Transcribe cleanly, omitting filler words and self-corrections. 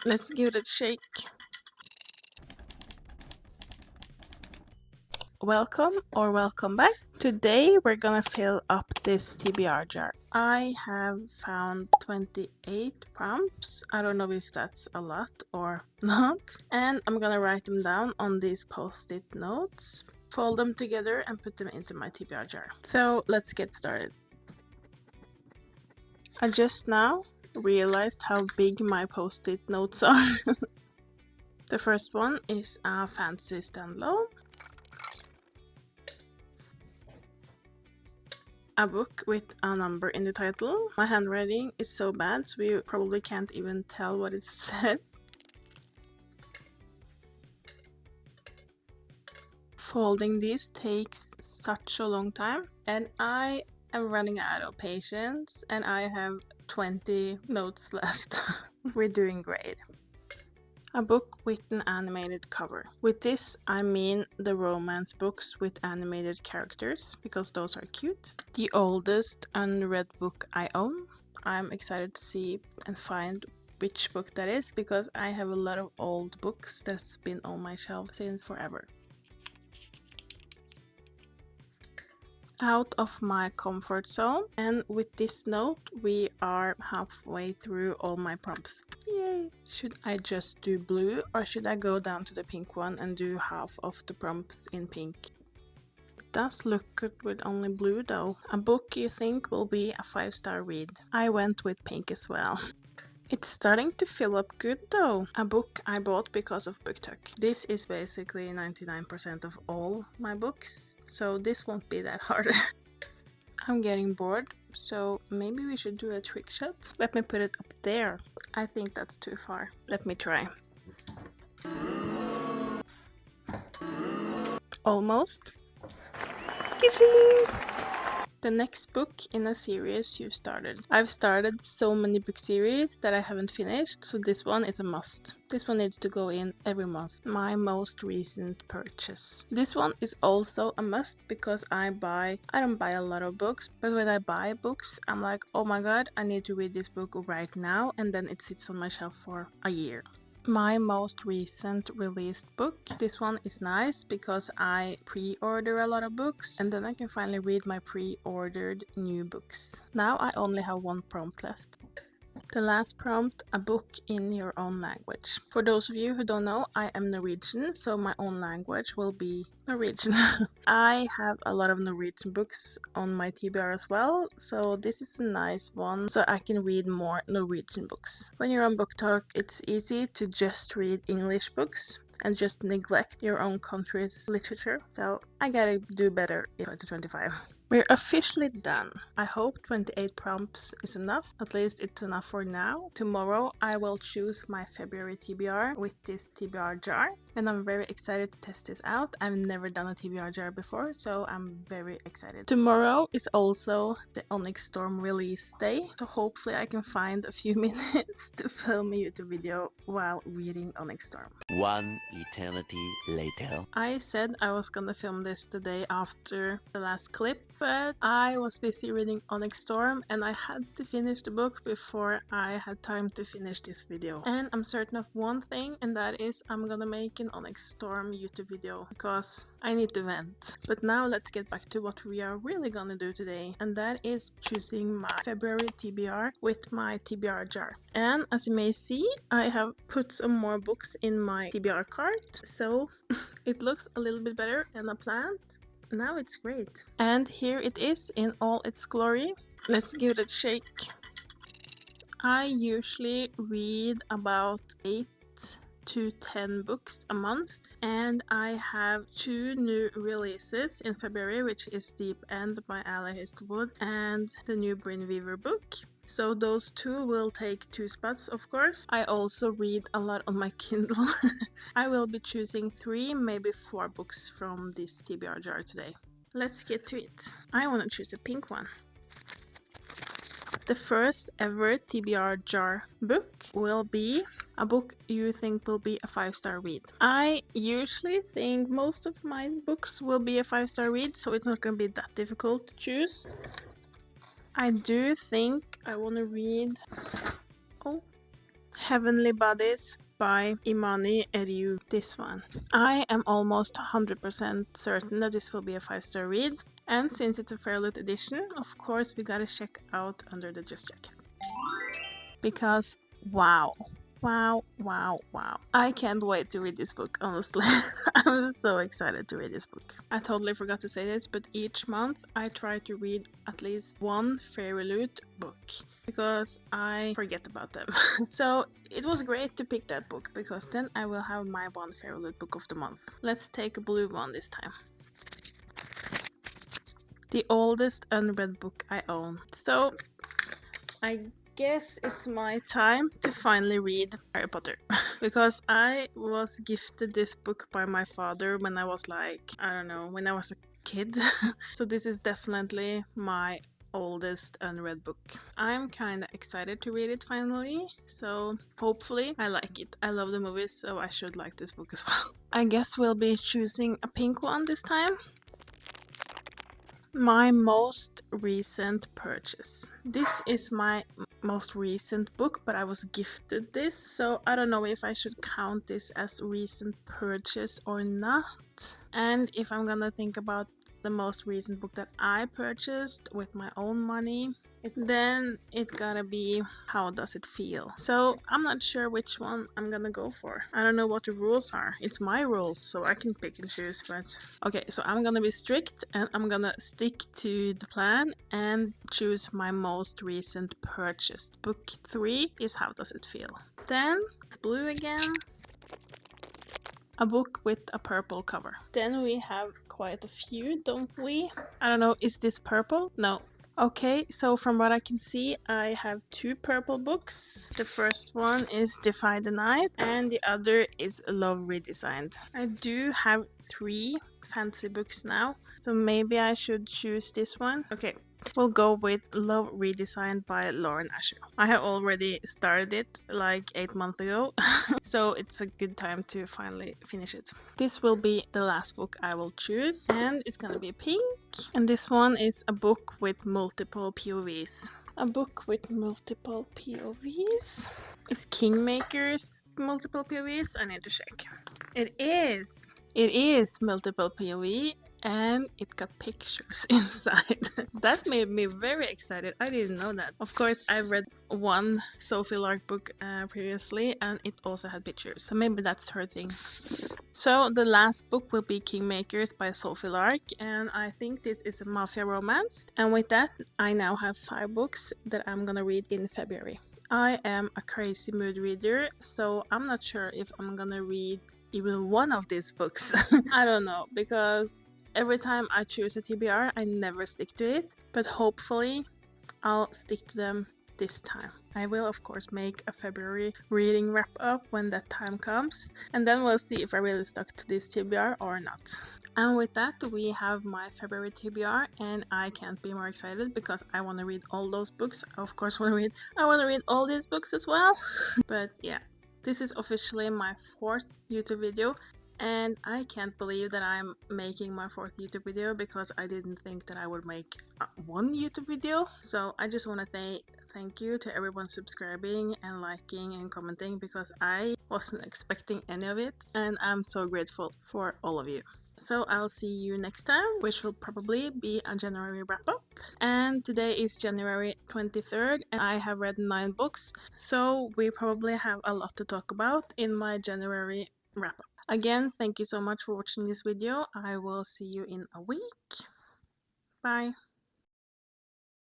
Let's give it a shake. Welcome or welcome back. Today we're gonna fill up this TBR jar. I have found 28 prompts. I don't know if that's a lot or not. And I'm gonna write them down on these post-it notes, fold them together and put them into my TBR jar. So let's get started. I just now realized how big my post-it notes are. The first one is a fancy standalone. A book with a number in the title. My handwriting is so bad, so you probably can't even tell what it says. Folding these takes such a long time, and I am running out of patience, and I have 20 notes left. We're doing great. A book with an animated cover. With this, I mean the romance books with animated characters, because those are cute. The oldest unread book I own. I'm excited to see and find which book that is, because I have a lot of old books that's been on my shelf since forever. Out of my comfort zone, and with this note we are halfway through all my prompts. Yay! Should I just do blue or should I go down to the pink one and do half of the prompts in pink? It does look good with only blue though. A book you think will be a 5-star read. I went with pink as well. It's starting to fill up good though. A book I bought because of BookTok. This is basically 99% of all my books, so this won't be that hard. I'm getting bored, so maybe we should do a trick shot. Let me put it up there. I think that's too far. Let me try. Almost. Kissing! The next book in a series you started. I've started so many book series that I haven't finished, so this one is a must. This one needs to go in every month. My most recent purchase. This one is also a must because I don't buy a lot of books, but when I buy books, I'm like, oh my god, I need to read this book right now, and then it sits on my shelf for a year. My most recent released book. This one is nice because I pre-order a lot of books and then I can finally read my pre-ordered new books. Now I only have one prompt left. The last prompt, a book in your own language. For those of you who don't know, I am Norwegian, so my own language will be Norwegian. I have a lot of Norwegian books on my TBR as well, so this is a nice one so I can read more Norwegian books. When you're on BookTok, it's easy to just read English books and just neglect your own country's literature, so I gotta do better in 2025. We're officially done. I hope 28 prompts is enough. At least it's enough for now. Tomorrow I will choose my February TBR with this TBR jar. And I'm very excited to test this out. I've never done a TBR jar before, so I'm very excited. Tomorrow is also the Onyx Storm release day. So hopefully I can find a few minutes to film a YouTube video while reading Onyx Storm. One eternity later. I said I was gonna film this the day after the last clip, but I was busy reading Onyx Storm and I had to finish the book before I had time to finish this video. And I'm certain of one thing, and that is I'm gonna make an Onyx Storm YouTube video because I need to vent. But now let's get back to what we are really gonna do today, and that is choosing my February TBR with my TBR jar. And as you may see, I have put some more books in my TBR cart, so it looks a little bit better than I planned. Now it's great. And here it is in all its glory. Let's give it a shake. I usually read about 8 to 10 books a month, and I have 2 new releases in February, which is Deep End by Ali Hastwood and the new Bryn Weaver book. So those 2 will take 2 spots, of course. I also read a lot on my Kindle. I will be choosing 3, maybe 4 books from this TBR jar today. Let's get to it. I want to choose a pink one. The first ever TBR jar book will be a book you think will be a 5-star read. I usually think most of my books will be a 5-star read, so it's not going to be that difficult to choose. I do think I want to read Heavenly Bodies by Imani Eriu. This one. I am almost 100% certain that this will be a 5-star read. And since it's a Fairlit edition, of course we gotta check out Under the Just Jacket. Because wow. Wow. I can't wait to read this book, honestly. I'm so excited to read this book. I totally forgot to say this, but each month I try to read at least one Fairlit book because I forget about them. So it was great to pick that book because then I will have my one Fairlit book of the month. Let's take a blue one this time. The oldest unread book I own. So I guess it's my time to finally read Harry Potter. Because I was gifted this book by my father when I was like, I don't know, when I was a kid. So this is definitely my oldest unread book. I'm kind of excited to read it finally, so hopefully I like it. I love the movies, so I should like this book as well. I guess we'll be choosing a pink one this time. My most recent purchase. This is my most recent book, but I was gifted this, so I don't know if I should count this as recent purchase or not. And if I'm gonna think about the most recent book that I purchased with my own money, then it gotta be How Does It Feel? So I'm not sure which one I'm gonna go for. I don't know what the rules are. It's my rules, so I can pick and choose, but okay, so I'm gonna be strict and I'm gonna stick to the plan and choose my most recent purchase. Book 3 is How Does It Feel? Then it's blue again. A book with a purple cover. Then we have quite a few, don't we? I don't know, is this purple? No. Okay, so from what I can see, I have 2 purple books. The first one is Defy the Night, and the other is Love Redesigned. I do have 3 fantasy books now, so maybe I should choose this one. Okay, we'll go with Love Redesigned by Lauren Asher. I have already started it like 8 months ago, so it's a good time to finally finish it. This will be the last book I will choose, and it's gonna be pink. And this one is a book with multiple POVs. A book with multiple POVs? Is Kingmaker's multiple POVs? I need to check. It is! It is multiple POV, and it got pictures inside. That made me very excited. I didn't know that. Of course, I read one Sophie Lark book previously, and it also had pictures, so maybe that's her thing. So the last book will be Kingmakers by Sophie Lark, and I think this is a mafia romance. And with that, I now have 5 books that I'm gonna read in February. I am a crazy mood reader, so I'm not sure if I'm gonna read even one of these books. I don't know, because every time I choose a TBR, I never stick to it, but hopefully I'll stick to them this time. I will of course make a February reading wrap up when that time comes, and then we'll see if I really stuck to this TBR or not. And with that, we have my February TBR, and I can't be more excited because I want to read all those books. I of course want to read all these books as well. But yeah, this is officially my 4th YouTube video, and I can't believe that I'm making my 4th YouTube video because I didn't think that I would make one YouTube video. So I just want to say thank you to everyone subscribing and liking and commenting, because I wasn't expecting any of it, and I'm so grateful for all of you. So I'll see you next time, which will probably be a January wrap-up. And today is January 23rd, and I have read 9 books, so we probably have a lot to talk about in my January wrap-up. Again, thank you so much for watching this video. I will see you in a week. Bye!